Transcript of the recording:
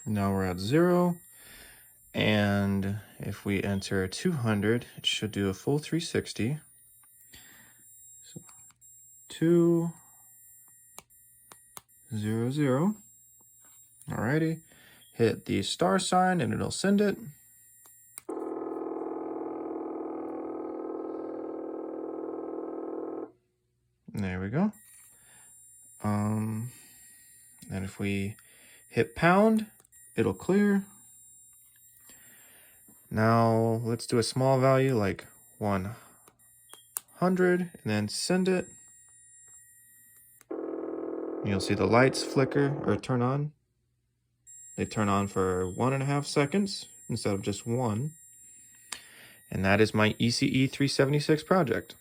Now we're at 0. And if we enter 200, it should do a full 360. So 2, 0, 0. Alrighty. Hit the star sign and it'll send it. There we go. And if we hit pound, it'll clear. Now let's do a small value like 100 and then send it. You'll see the lights flicker or turn on. They turn on for 1.5 seconds instead of just 1. And that is my ECE376 project.